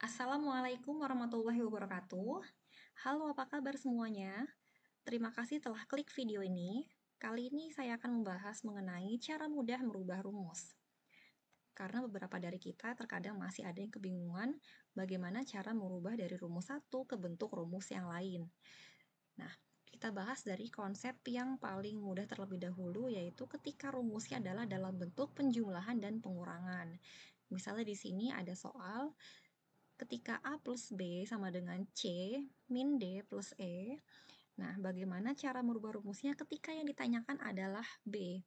Assalamualaikum warahmatullahi wabarakatuh. Halo, apa kabar semuanya? Terima kasih telah klik video ini. Kali ini saya akan membahas mengenai cara mudah merubah rumus. Karena beberapa dari kita terkadang masih ada yang kebingungan bagaimana cara merubah dari rumus satu ke bentuk rumus yang lain. Nah, kita bahas dari konsep yang paling mudah terlebih dahulu, yaitu ketika rumusnya adalah dalam bentuk penjumlahan dan pengurangan. Misalnya di sini ada soal ketika A plus B sama dengan C min D plus E. Nah, bagaimana cara merubah rumusnya ketika yang ditanyakan adalah B?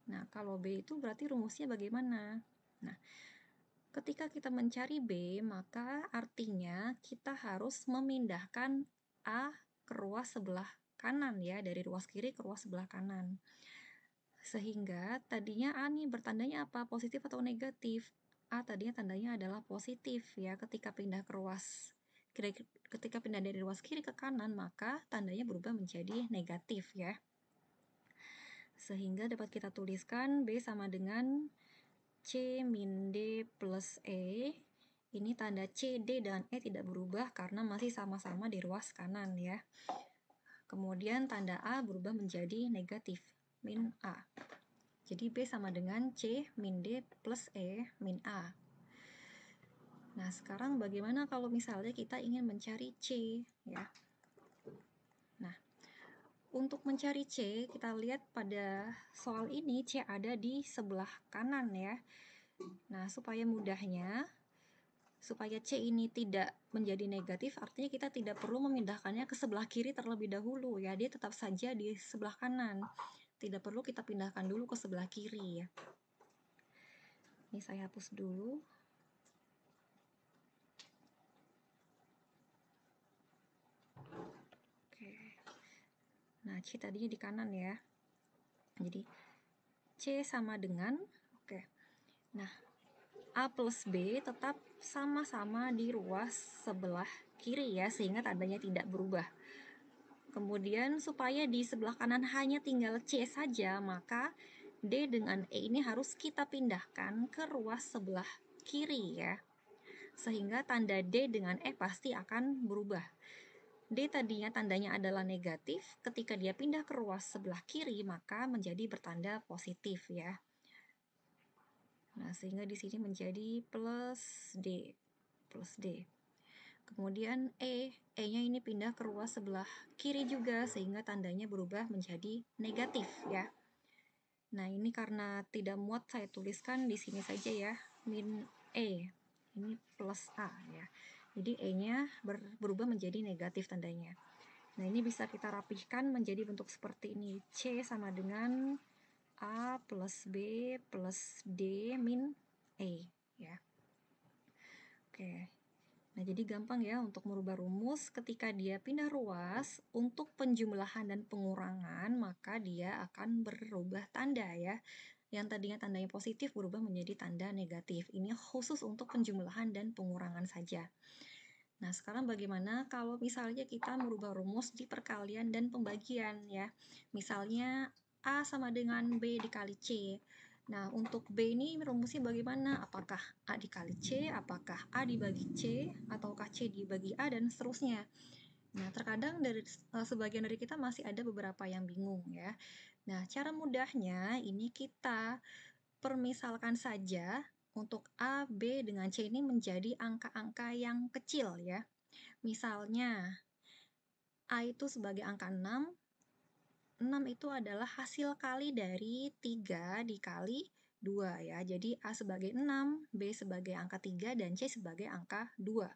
Nah, kalau B itu berarti rumusnya bagaimana? Nah, ketika kita mencari B, maka artinya kita harus memindahkan A ke ruas sebelah kanan ya, dari ruas kiri ke ruas sebelah kanan. Sehingga tadinya A nih bertandanya apa? Positif atau negatif? A tadinya tandanya adalah positif ya, ketika pindah dari ruas kiri ke kanan, maka tandanya berubah menjadi negatif ya. Sehingga dapat kita tuliskan B sama dengan C min D plus E. Ini tanda C, D, dan E tidak berubah karena masih sama-sama di ruas kanan ya. Kemudian tanda A berubah menjadi negatif, min A. Jadi B sama dengan C min D plus E min A. Nah, sekarang bagaimana kalau misalnya kita ingin mencari C ya? Nah, untuk mencari C, kita lihat pada soal ini C ada di sebelah kanan ya. Nah, supaya mudahnya, supaya C ini tidak menjadi negatif, artinya kita tidak perlu memindahkannya ke sebelah kiri terlebih dahulu ya. Dia tetap saja di sebelah kanan. Tidak perlu kita pindahkan dulu ke sebelah kiri ya. Ini saya hapus dulu. Oke. Nah, C tadinya di kanan ya. Jadi C sama dengan, oke. Nah, A plus B tetap sama-sama di ruas sebelah kiri ya, sehingga tandanya tidak berubah. Kemudian supaya di sebelah kanan hanya tinggal C saja, maka D dengan E ini harus kita pindahkan ke ruas sebelah kiri ya. Sehingga tanda D dengan E pasti akan berubah. D tadinya tandanya adalah negatif, ketika dia pindah ke ruas sebelah kiri maka menjadi bertanda positif ya. Nah, sehingga di sini menjadi plus D. Kemudian E-nya ini pindah ke ruas sebelah kiri juga, sehingga tandanya berubah menjadi negatif ya. Nah, ini karena tidak muat saya tuliskan di sini saja ya, min E. Ini plus A ya. Jadi E-nya berubah menjadi negatif tandanya. Nah, ini bisa kita rapihkan menjadi bentuk seperti ini. C sama dengan A plus B plus D min E ya. Oke. Nah, jadi gampang ya untuk merubah rumus ketika dia pindah ruas. Untuk penjumlahan dan pengurangan, maka dia akan berubah tanda ya. Yang tadinya tandanya positif berubah menjadi tanda negatif. Ini khusus untuk penjumlahan dan pengurangan saja. Nah, sekarang bagaimana kalau misalnya kita merubah rumus di perkalian dan pembagian ya. Misalnya A sama dengan B dikali C. Nah, untuk B ini rumusnya bagaimana? Apakah A dikali C, apakah A dibagi C, ataukah C dibagi A, dan seterusnya. Nah, terkadang dari sebagian dari kita masih ada beberapa yang bingung ya. Nah, cara mudahnya ini kita permisalkan saja untuk A, B, dengan C ini menjadi angka-angka yang kecil ya. Misalnya, A itu sebagai angka 6, 6 itu adalah hasil kali dari 3 dikali 2 ya. Jadi A sebagai 6, B sebagai angka 3, dan C sebagai angka 2.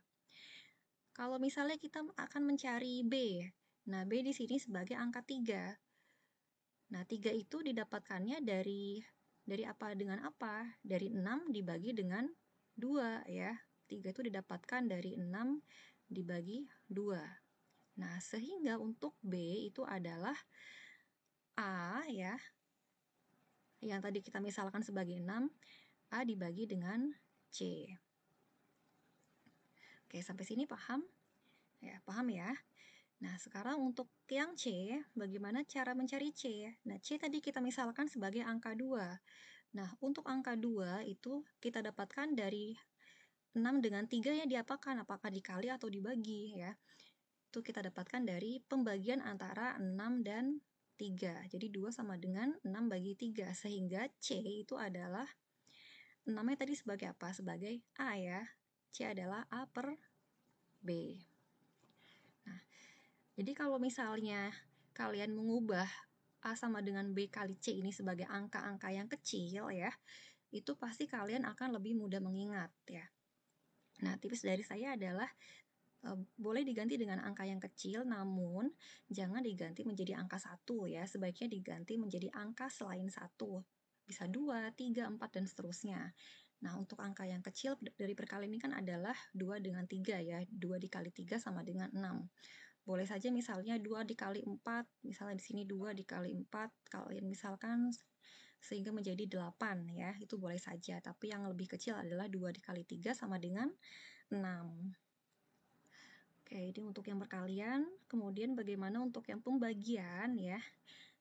Kalau misalnya kita akan mencari B, nah B di sini sebagai angka 3. Nah, 3 itu didapatkannya dari apa dengan apa? Dari 6 dibagi dengan 2 ya. 3 itu didapatkan dari 6 dibagi 2. Nah, sehingga untuk B itu adalah A ya, yang tadi kita misalkan sebagai 6, A dibagi dengan C. Oke, sampai sini paham? Ya, paham ya? Nah, sekarang untuk yang C, bagaimana cara mencari C? Nah, C tadi kita misalkan sebagai angka 2. Nah, untuk angka 2 itu kita dapatkan dari 6 dengan 3 ya diapakan? Apakah dikali atau dibagi ya? Itu kita dapatkan dari pembagian antara 6 dan 3. Jadi 2 sama dengan 6 bagi 3. Sehingga C itu adalah 6-nya tadi sebagai apa? Sebagai A ya. C adalah A per B. Nah, jadi kalau misalnya kalian mengubah A sama dengan B kali C ini sebagai angka-angka yang kecil ya, itu pasti kalian akan lebih mudah mengingat ya. Nah, tips dari saya adalah boleh diganti dengan angka yang kecil, namun jangan diganti menjadi angka 1 ya. Sebaiknya diganti menjadi angka selain 1. Bisa 2, 3, 4, dan seterusnya. Nah, untuk angka yang kecil dari perkalian ini kan adalah 2 dengan 3 ya. 2 dikali 3 sama dengan 6. Boleh saja misalnya 2 dikali 4, misalnya di sini 2 dikali 4, kalian misalkan sehingga menjadi 8 ya. Itu boleh saja, tapi yang lebih kecil adalah 2 dikali 3 sama dengan 6. Oke, ini untuk yang perkalian. Kemudian bagaimana untuk yang pembagian ya.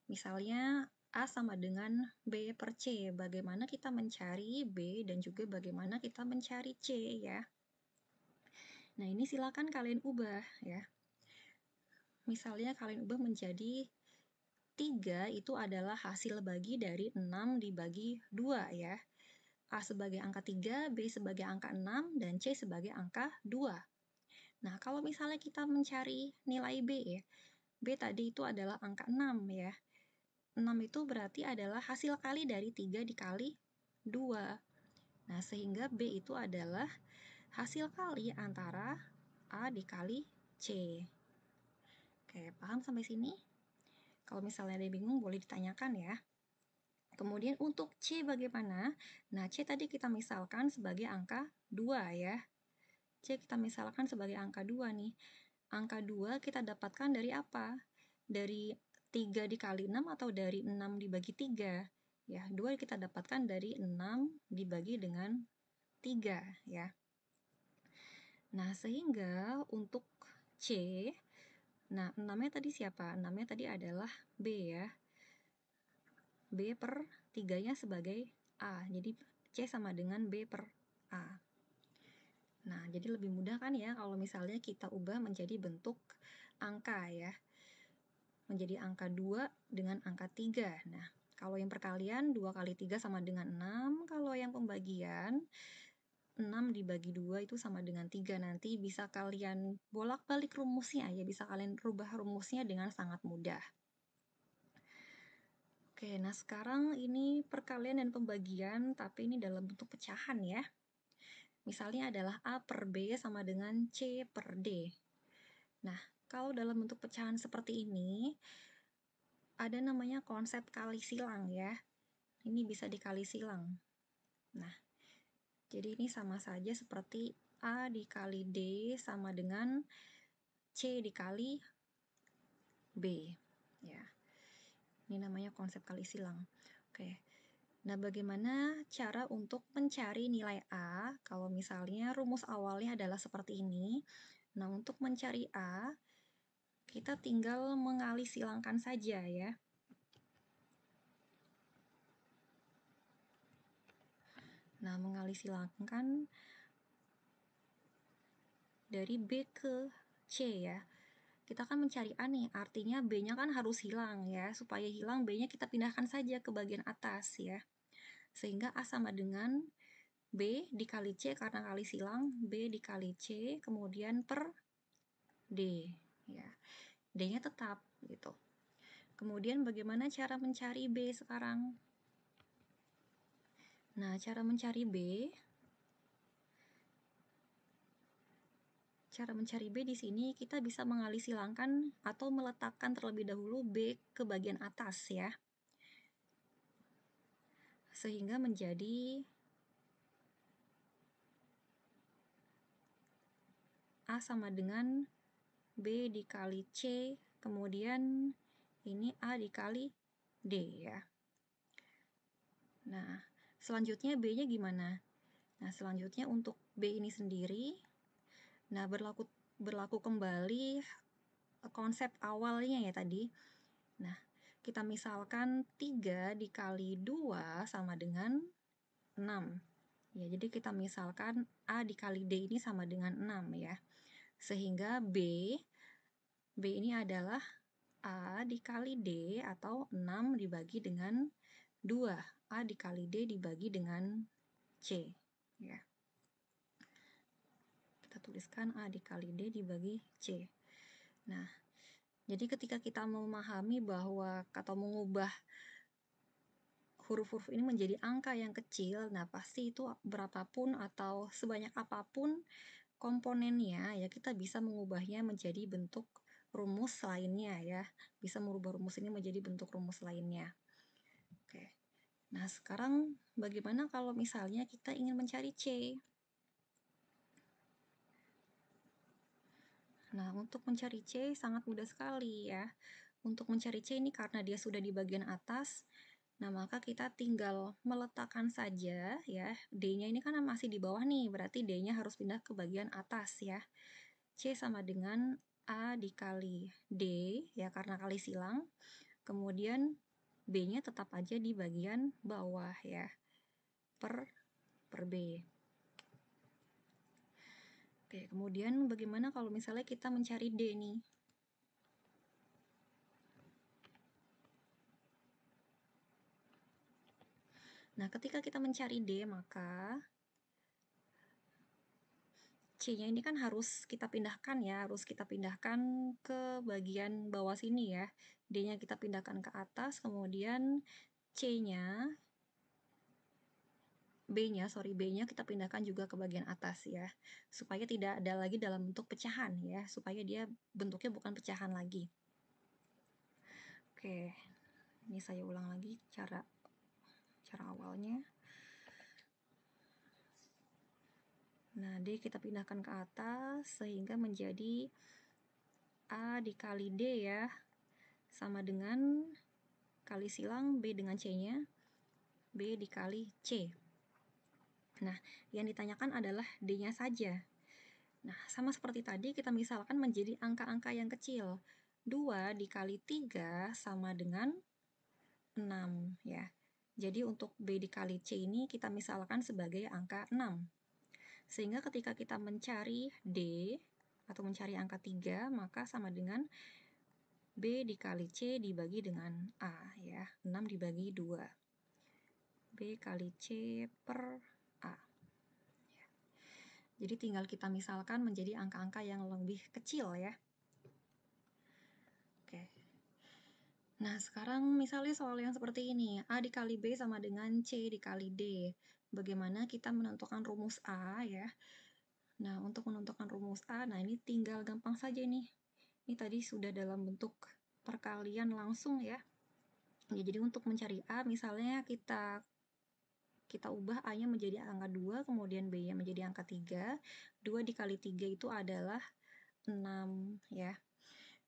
Misalnya A sama dengan B per C. Bagaimana kita mencari B dan juga bagaimana kita mencari C ya. Nah, ini silakan kalian ubah ya. Misalnya kalian ubah menjadi 3 itu adalah hasil bagi dari 6 dibagi 2 ya. A sebagai angka 3, B sebagai angka 6, dan C sebagai angka 2. Nah, kalau misalnya kita mencari nilai B ya, B tadi itu adalah angka 6 ya. 6 itu berarti adalah hasil kali dari 3 dikali 2. Nah, sehingga B itu adalah hasil kali antara A dikali C. Oke, paham sampai sini? Kalau misalnya ada yang bingung, boleh ditanyakan ya. Kemudian untuk C bagaimana? Nah, C tadi kita misalkan sebagai angka 2 ya. C kita misalkan sebagai angka 2 nih. Angka 2 kita dapatkan dari apa? Dari 3 dikali 6 atau dari 6 dibagi 3? Ya, 2 kita dapatkan dari 6 dibagi dengan 3 ya. Nah, sehingga untuk C, nah 6-nya tadi siapa? 6-nya tadi adalah B ya. B per 3-nya sebagai A. Jadi C sama dengan B per A. Nah, jadi lebih mudah kan ya kalau misalnya kita ubah menjadi bentuk angka ya. Menjadi angka 2 dengan angka 3. Nah, kalau yang perkalian 2 kali 3 sama dengan 6. Kalau yang pembagian 6 dibagi 2 itu sama dengan 3. Nanti bisa kalian bolak-balik rumusnya ya. Bisa kalian rubah rumusnya dengan sangat mudah. Oke, nah sekarang ini perkalian dan pembagian, tapi ini dalam bentuk pecahan ya. Misalnya adalah A per B sama dengan C per D. Nah, kalau dalam bentuk pecahan seperti ini, ada namanya konsep kali silang ya. Ini bisa dikali silang. Nah, jadi ini sama saja seperti A dikali D sama dengan C dikali B. Ya, ini namanya konsep kali silang. Oke. Nah, bagaimana cara untuk mencari nilai A kalau misalnya rumus awalnya adalah seperti ini? Nah, untuk mencari A, kita tinggal mengali silangkan saja ya. Nah, mengali silangkan dari B ke C ya. Kita kan mencari A nih, artinya B-nya kan harus hilang ya. Supaya hilang, B-nya kita pindahkan saja ke bagian atas ya. Sehingga A sama dengan B dikali C karena kali silang, B dikali C, kemudian per D. Ya. D-nya tetap gitu. Kemudian bagaimana cara mencari B sekarang? Nah, cara mencari B di sini kita bisa mengali silangkan atau meletakkan terlebih dahulu B ke bagian atas ya. Sehingga menjadi A sama dengan B dikali C, kemudian ini A dikali D ya. Nah, selanjutnya B-nya gimana? Nah, selanjutnya untuk B ini sendiri, nah berlaku kembali konsep awalnya ya tadi. Nah, kita misalkan 3 dikali 2 sama dengan 6. Ya, jadi kita misalkan A dikali D ini sama dengan 6 ya. Sehingga B ini adalah A dikali D atau 6 dibagi dengan 2. A dikali D dibagi dengan C. Ya. Kita tuliskan A dikali D dibagi C. Nah, jadi ketika kita memahami bahwa atau mengubah huruf-huruf ini menjadi angka yang kecil, nah pasti itu berapapun atau sebanyak apapun komponennya, ya kita bisa mengubahnya menjadi bentuk rumus lainnya ya. Bisa merubah rumus ini menjadi bentuk rumus lainnya. Oke. Nah, sekarang bagaimana kalau misalnya kita ingin mencari C? Nah, untuk mencari C sangat mudah sekali ya. Untuk mencari C ini karena dia sudah di bagian atas, nah maka kita tinggal meletakkan saja ya. D-nya ini kan masih di bawah nih, berarti D-nya harus pindah ke bagian atas ya. C sama dengan A dikali D ya karena kali silang. Kemudian B-nya tetap aja di bagian bawah ya. Per B. Oke, kemudian bagaimana kalau misalnya kita mencari D nih? Nah, ketika kita mencari D, maka C-nya ini kan harus kita pindahkan ya, harus kita pindahkan ke bagian bawah sini ya. D-nya kita pindahkan ke atas, kemudian C-nya, B-nya kita pindahkan juga ke bagian atas ya, supaya tidak ada lagi dalam bentuk pecahan ya, supaya dia bentuknya bukan pecahan lagi. Oke, ini saya ulang lagi cara awalnya. Nah, D kita pindahkan ke atas sehingga menjadi A dikali D ya, sama dengan kali silang B dengan C-nya, B dikali C. Nah, yang ditanyakan adalah D-nya saja. Nah, sama seperti tadi kita misalkan menjadi angka-angka yang kecil. 2 dikali 3 sama dengan 6 ya. Jadi untuk B dikali C ini kita misalkan sebagai angka 6. Sehingga ketika kita mencari D atau mencari angka 3, maka sama dengan B dikali C dibagi dengan A ya. 6 dibagi 2. B kali C per A. Jadi tinggal kita misalkan menjadi angka-angka yang lebih kecil ya. Oke. Nah, sekarang misalnya soal yang seperti ini. A dikali B sama dengan C dikali D. Bagaimana kita menentukan rumus A ya. Nah, untuk menentukan rumus A, nah ini tinggal gampang saja nih. Ini tadi sudah dalam bentuk perkalian langsung ya. Jadi untuk mencari A, misalnya kita ubah A-nya menjadi angka 2, kemudian B-nya menjadi angka 3. 2 dikali 3 itu adalah 6 ya.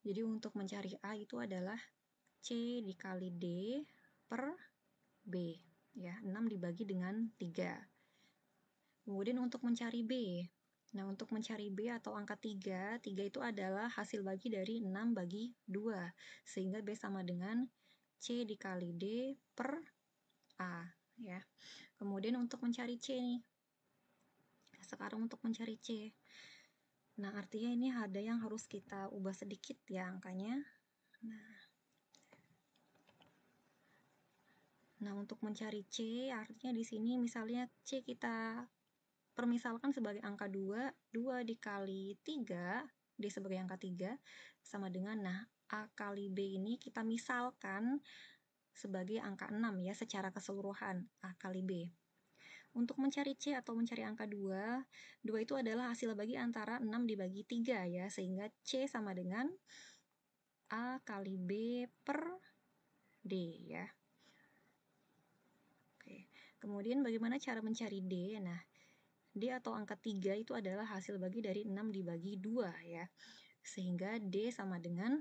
Jadi untuk mencari A itu adalah C dikali D per B ya. 6 dibagi dengan 3. Kemudian untuk mencari B. Nah, untuk mencari B atau angka 3 itu adalah hasil bagi dari 6 bagi 2. Sehingga B sama dengan C dikali D per A ya. Kemudian untuk mencari C nih. Sekarang untuk mencari C. Nah, artinya ini ada yang harus kita ubah sedikit ya angkanya. Nah, untuk mencari C, artinya di sini misalnya C kita permisalkan sebagai angka 2, 2 dikali 3, D sebagai angka 3, sama dengan, nah, A kali B ini kita misalkan sebagai angka 6 ya, secara keseluruhan, A kali B. Untuk mencari C atau mencari angka 2, 2 itu adalah hasil bagi antara 6 dibagi 3 ya, sehingga C sama dengan A kali B per D ya. Oke. Kemudian bagaimana cara mencari D? Nah, D atau angka 3 itu adalah hasil bagi dari 6 dibagi 2 ya. Sehingga D sama dengan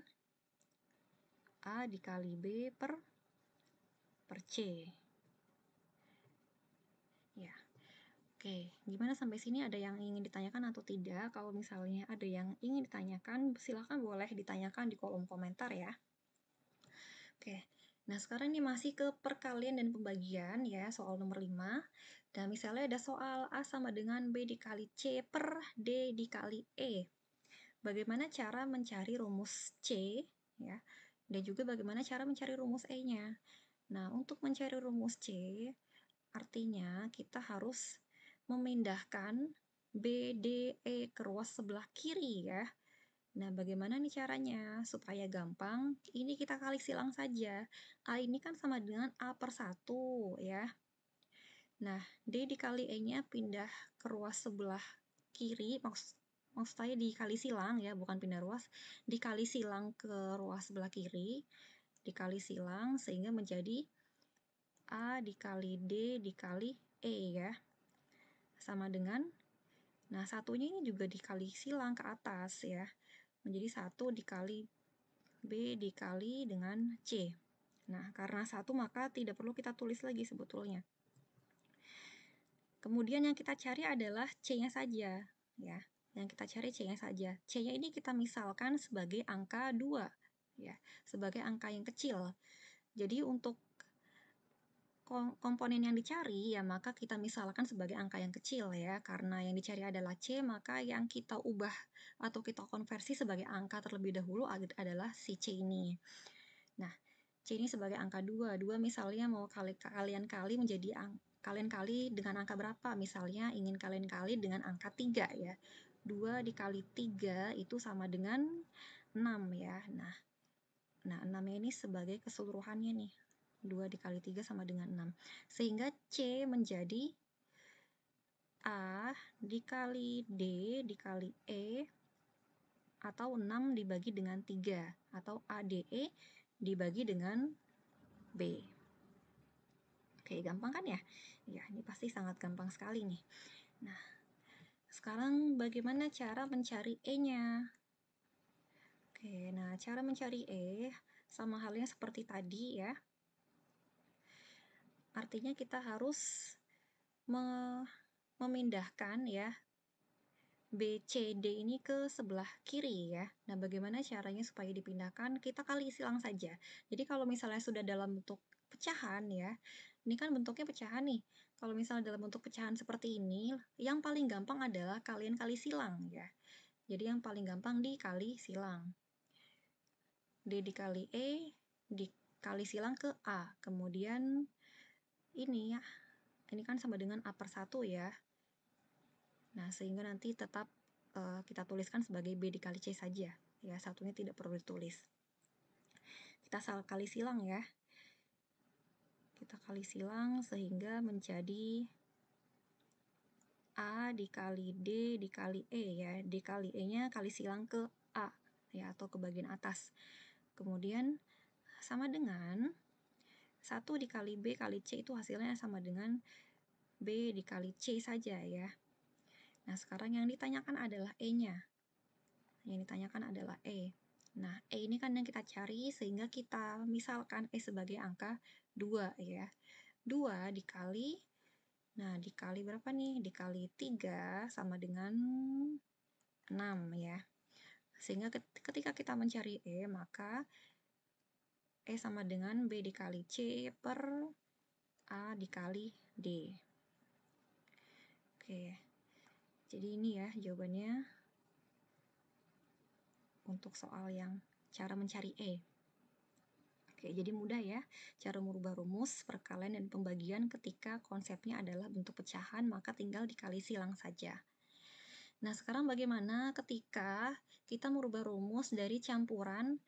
A dikali B per C. Ya. Oke, gimana sampai sini, ada yang ingin ditanyakan atau tidak? Kalau misalnya ada yang ingin ditanyakan, silahkan boleh ditanyakan di kolom komentar ya. Oke, nah sekarang ini masih ke perkalian dan pembagian ya, soal nomor 5. Dan misalnya ada soal A sama dengan B dikali C per D dikali E. Bagaimana cara mencari rumus C, ya, dan juga bagaimana cara mencari rumus E-nya. Nah, untuk mencari rumus C, artinya kita harus memindahkan B, D, E ke ruas sebelah kiri ya. Nah, bagaimana nih caranya? Supaya gampang, ini kita kali silang saja. A ini kan sama dengan A per 1 ya. Nah, D dikali E-nya pindah ke ruas sebelah kiri, maksud saya dikali silang ya, bukan pindah ruas, dikali silang ke ruas sebelah kiri, dikali silang sehingga menjadi A dikali D dikali E ya. Sama dengan, nah satunya ini juga dikali silang ke atas ya, menjadi 1 dikali B dikali dengan C. Nah, karena 1 maka tidak perlu kita tulis lagi sebetulnya. Kemudian yang kita cari adalah C-nya saja, ya. Yang kita cari C-nya saja. C-nya ini kita misalkan sebagai angka 2, ya, sebagai angka yang kecil. Jadi untuk komponen yang dicari, ya maka kita misalkan sebagai angka yang kecil, ya. Karena yang dicari adalah C, maka yang kita ubah atau kita konversi sebagai angka terlebih dahulu adalah si C ini. Nah, C ini sebagai angka 2. 2 misalnya mau kalian kali menjadi kalian kali dengan angka berapa? Misalnya ingin kalian kali dengan angka 3 ya. 2 dikali 3 itu sama dengan 6 ya. Nah 6 ini sebagai keseluruhannya nih. 2 dikali 3 sama dengan 6. Sehingga C menjadi A dikali D dikali E atau 6 dibagi dengan 3 atau ADE dibagi dengan B. Oke, gampang kan ya? Ya, ini pasti sangat gampang sekali nih. Nah, sekarang bagaimana cara mencari E-nya? Oke, nah cara mencari E sama halnya seperti tadi ya. Artinya kita harus memindahkan ya B, C, D ini ke sebelah kiri ya. Nah, bagaimana caranya supaya dipindahkan? Kita kali silang saja. Jadi kalau misalnya sudah dalam bentuk pecahan ya, ini kan bentuknya pecahan nih. Kalau misalnya dalam bentuk pecahan seperti ini, yang paling gampang adalah kalian kali silang ya. Jadi yang paling gampang dikali silang. D dikali E dikali silang ke A. Kemudian ini ya, ini kan sama dengan A per 1 ya. Nah, sehingga nanti tetap kita tuliskan sebagai B dikali C saja. Ya, satunya tidak perlu ditulis. Kita kali silang ya. Kita kali silang sehingga menjadi A dikali D dikali E ya. Dikali E-nya kali silang ke A ya, atau ke bagian atas. Kemudian sama dengan 1 dikali B kali C itu hasilnya sama dengan B dikali C saja ya. Nah, sekarang yang ditanyakan adalah E-nya. Yang ditanyakan adalah E. Nah, E ini kan yang kita cari sehingga kita misalkan E sebagai angka 2 ya. 2 dikali, nah dikali berapa nih? Dikali 3 sama dengan 6 ya. Sehingga ketika kita mencari E, maka E sama dengan B dikali C per A dikali D. Oke, jadi ini ya jawabannya untuk soal yang cara mencari E. Oke, jadi mudah ya cara merubah rumus perkalian dan pembagian ketika konsepnya adalah bentuk pecahan, maka tinggal dikali silang saja. Nah, sekarang bagaimana ketika kita merubah rumus dari campuran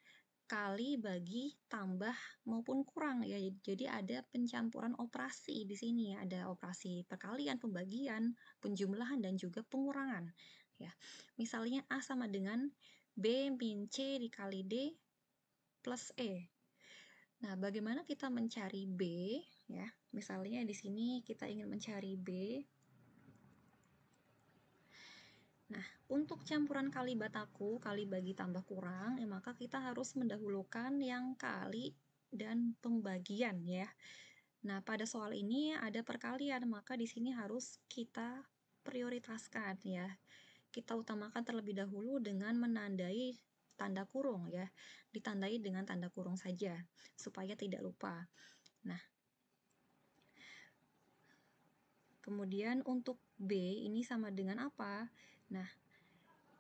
kali, bagi, tambah, maupun kurang ya. Jadi ada pencampuran operasi di sini ya. Ada operasi perkalian, pembagian, penjumlahan, dan juga pengurangan. Ya. Misalnya A sama dengan B min C dikali D plus E. Nah, bagaimana kita mencari B? Ya, misalnya di sini kita ingin mencari B. Nah, untuk campuran kali bataku, kali bagi tambah kurang, ya maka kita harus mendahulukan yang kali dan pembagian ya. Nah, pada soal ini ada perkalian, maka di sini harus kita prioritaskan ya. Kita utamakan terlebih dahulu dengan menandai tanda kurung ya. Ditandai dengan tanda kurung saja supaya tidak lupa. Nah, Kemudian untuk B ini sama dengan apa? Nah,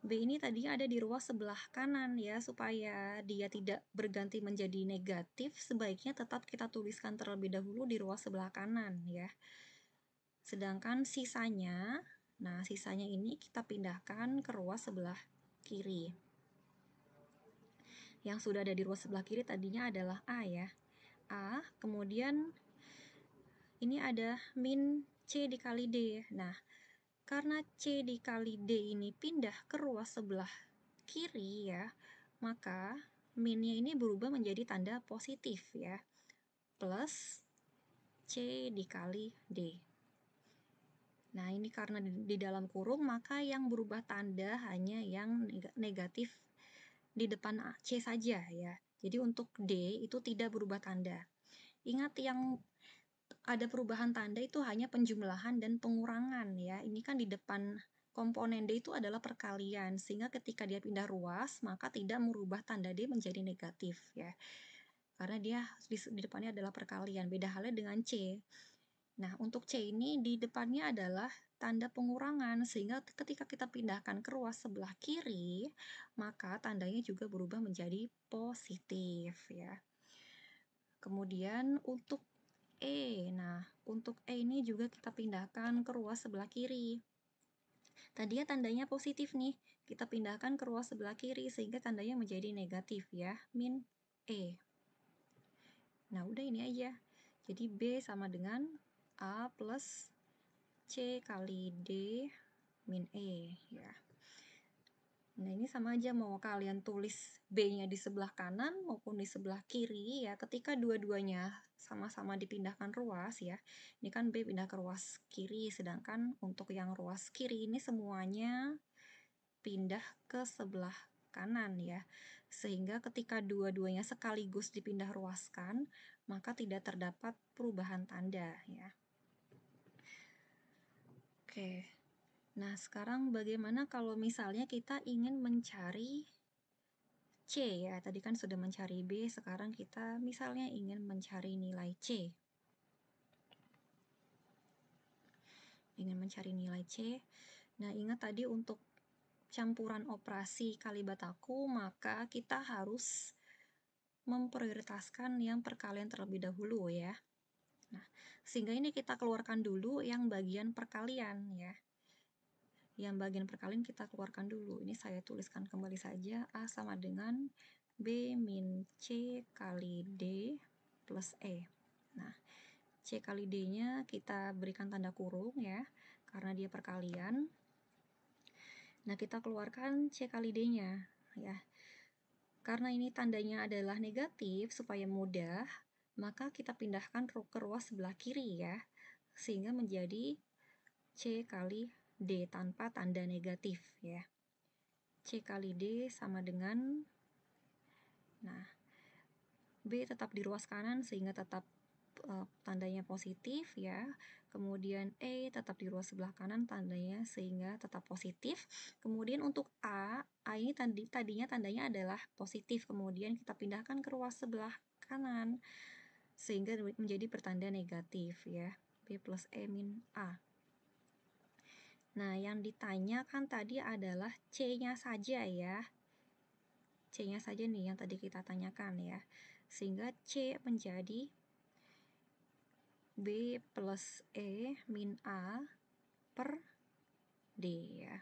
B ini tadinya ada di ruas sebelah kanan ya, supaya dia tidak berganti menjadi negatif, sebaiknya tetap kita tuliskan terlebih dahulu di ruas sebelah kanan ya. Sedangkan sisanya, nah sisanya ini kita pindahkan ke ruas sebelah kiri. Yang sudah ada di ruas sebelah kiri tadinya adalah A ya. A, kemudian ini ada min C dikali D. Nah, karena C dikali D ini pindah ke ruas sebelah kiri ya, maka minnya ini berubah menjadi tanda positif ya, plus C dikali D. Nah, ini karena di dalam kurung, maka yang berubah tanda hanya yang negatif di depan C saja ya. Jadi untuk D itu tidak berubah tanda. Ingat, yang ada perubahan tanda itu hanya penjumlahan dan pengurangan ya. Ini kan di depan komponen D itu adalah perkalian, sehingga ketika dia pindah ruas maka tidak merubah tanda D menjadi negatif ya. Karena dia di depannya adalah perkalian. Beda halnya dengan C. Nah, untuk C ini di depannya adalah tanda pengurangan, sehingga ketika kita pindahkan ke ruas sebelah kiri, maka tandanya juga berubah menjadi positif ya. Kemudian untuk E, nah untuk E ini juga kita pindahkan ke ruas sebelah kiri. Tadinya tandanya positif nih, kita pindahkan ke ruas sebelah kiri sehingga tandanya menjadi negatif ya, min E. Nah, udah ini aja. Jadi B sama dengan A plus C kali D min E ya. Nah, ini sama aja mau kalian tulis B-nya di sebelah kanan maupun di sebelah kiri ya, ketika dua-duanya sama-sama dipindahkan ruas ya. Ini kan B pindah ke ruas kiri, sedangkan untuk yang ruas kiri ini semuanya pindah ke sebelah kanan ya. Sehingga ketika dua-duanya sekaligus dipindah ruaskan, maka tidak terdapat perubahan tanda ya. Oke. Nah, sekarang bagaimana kalau misalnya kita ingin mencari C ya? Tadi kan sudah mencari B, sekarang kita misalnya ingin mencari nilai C. Ingin mencari nilai C. Nah, ingat tadi untuk campuran operasi kali bataku, maka kita harus memprioritaskan yang perkalian terlebih dahulu ya. Nah, sehingga ini kita keluarkan dulu yang bagian perkalian ya. Yang bagian perkalian kita keluarkan dulu. Ini saya tuliskan kembali saja. A sama dengan B min C kali D plus E. Nah, C kali D-nya kita berikan tanda kurung ya, karena dia perkalian. Nah, kita keluarkan C kali D-nya ya. Karena ini tandanya adalah negatif, supaya mudah, maka kita pindahkan ke ruas sebelah kiri ya, sehingga menjadi C kali D tanpa tanda negatif ya. C kali D sama dengan, nah, B tetap di ruas kanan sehingga tetap tandanya positif ya. Kemudian E tetap di ruas sebelah kanan tandanya sehingga tetap positif. Kemudian untuk A ini tadinya tandanya adalah positif. Kemudian kita pindahkan ke ruas sebelah kanan sehingga menjadi pertanda negatif ya. B plus E min A. Nah, yang ditanyakan tadi adalah C-nya saja ya. C-nya saja nih yang tadi kita tanyakan ya. Sehingga C menjadi B plus E min A per D ya.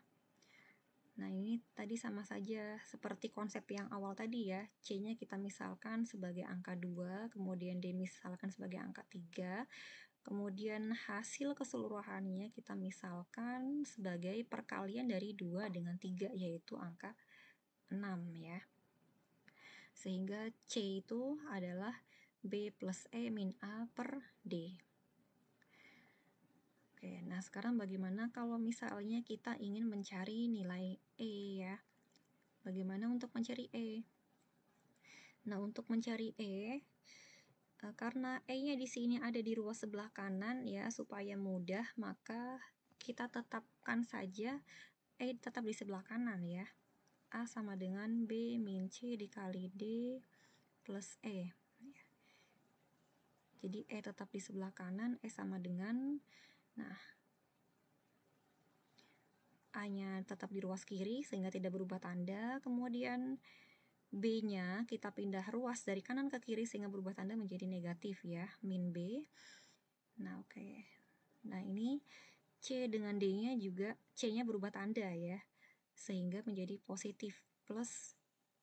Nah, ini tadi sama saja seperti konsep yang awal tadi ya. C-nya kita misalkan sebagai angka 2, kemudian D misalkan sebagai angka 3. Kemudian hasil keseluruhannya kita misalkan sebagai perkalian dari 2 dengan 3, yaitu angka 6 ya. Sehingga C itu adalah B plus E min A per D. Oke, nah sekarang bagaimana kalau misalnya kita ingin mencari nilai E ya? Bagaimana untuk mencari E? Nah, untuk mencari E, karena E-nya di sini ada di ruas sebelah kanan ya, supaya mudah, maka kita tetapkan saja E tetap di sebelah kanan ya. A sama dengan B min C dikali D plus E. Jadi E tetap di sebelah kanan, E sama dengan, nah A-nya tetap di ruas kiri sehingga tidak berubah tanda, kemudian B-nya kita pindah ruas dari kanan ke kiri sehingga berubah tanda menjadi negatif ya, min B. Nah, oke. Nah, ini C dengan D-nya juga, C-nya berubah tanda ya, sehingga menjadi positif plus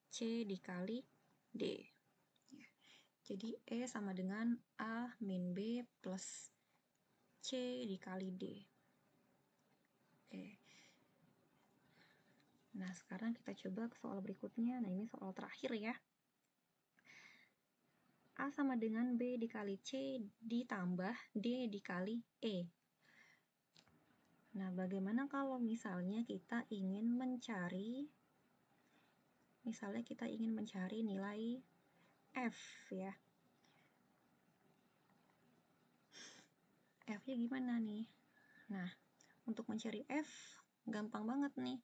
C dikali D. Ya. Jadi E sama dengan A min B plus C dikali D. Oke. Nah, sekarang kita coba ke soal berikutnya. Nah, ini soal terakhir ya. A sama dengan B dikali C ditambah D dikali E. Nah, bagaimana kalau misalnya kita ingin mencari nilai F ya. F-nya gimana nih? Nah, untuk mencari F gampang banget nih.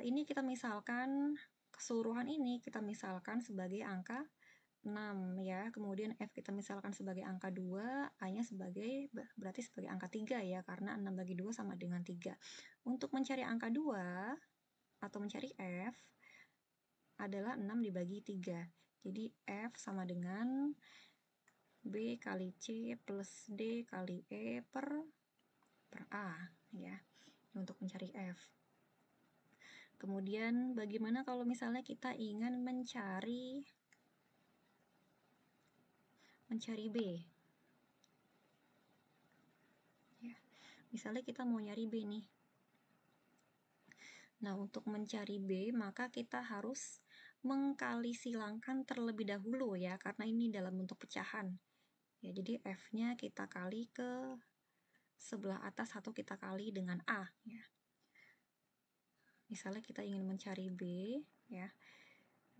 Ini kita misalkan keseluruhan ini kita misalkan sebagai angka 6 ya, kemudian F kita misalkan sebagai angka 2, A-nya berarti sebagai angka 3 ya, karena 6 bagi 2 sama dengan 3. Untuk mencari angka 2 atau mencari F adalah 6 dibagi 3. Jadi F sama dengan B kali C plus D kali E per A ya, untuk mencari F. Kemudian bagaimana kalau misalnya kita ingin mencari B? Ya, misalnya kita mau nyari B nih. Nah, untuk mencari B, maka kita harus mengkali silangkan terlebih dahulu ya, karena ini dalam bentuk pecahan. Ya, jadi F-nya kita kali ke sebelah atas atau kita kali dengan A ya. Misalnya kita ingin mencari B ya.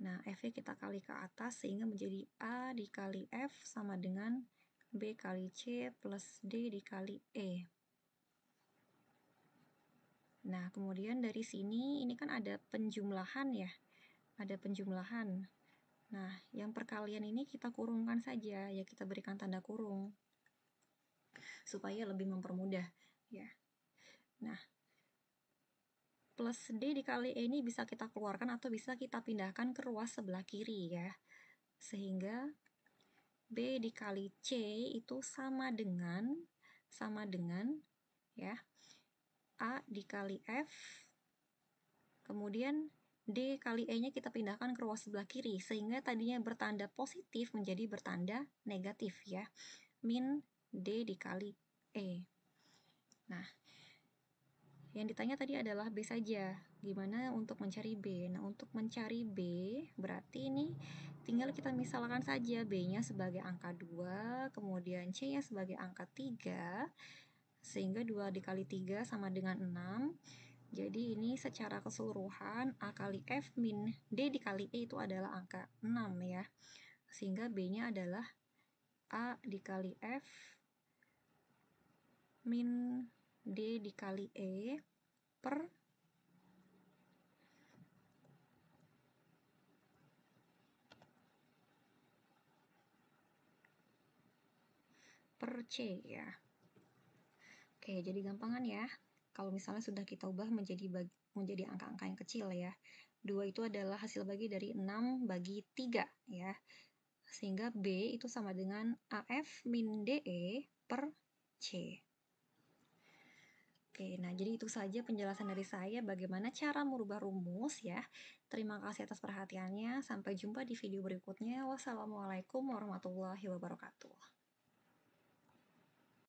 Nah, F-nya kita kali ke atas sehingga menjadi A dikali F sama dengan B kali C plus D dikali E. Nah, kemudian dari sini ini kan ada penjumlahan ya. Ada penjumlahan. Nah, yang perkalian ini kita kurungkan saja, ya kita berikan tanda kurung supaya lebih mempermudah ya. Nah, plus D dikali E ini bisa kita keluarkan atau bisa kita pindahkan ke ruas sebelah kiri ya. Sehingga B dikali C itu sama dengan ya A dikali F, kemudian D kali E-nya kita pindahkan ke ruas sebelah kiri, sehingga tadinya bertanda positif menjadi bertanda negatif ya, min D dikali E. Nah, yang ditanya tadi adalah B saja. Gimana untuk mencari B? Nah, untuk mencari B, berarti ini tinggal kita misalkan saja B-nya sebagai angka 2, kemudian C-nya sebagai angka 3, sehingga 2 dikali 3 sama dengan 6. Jadi ini secara keseluruhan A kali F min D dikali E itu adalah angka 6 ya. Sehingga B-nya adalah A dikali F min D dikali E per C ya. Oke, jadi gampangan ya. Kalau misalnya sudah kita ubah menjadi angka-angka yang kecil ya. 2 itu adalah hasil bagi dari 6 bagi 3 ya. Sehingga B itu sama dengan AF min DE per C. Oke, nah jadi itu saja penjelasan dari saya bagaimana cara merubah rumus ya. Terima kasih atas perhatiannya. Sampai jumpa di video berikutnya. Wassalamualaikum warahmatullahi wabarakatuh.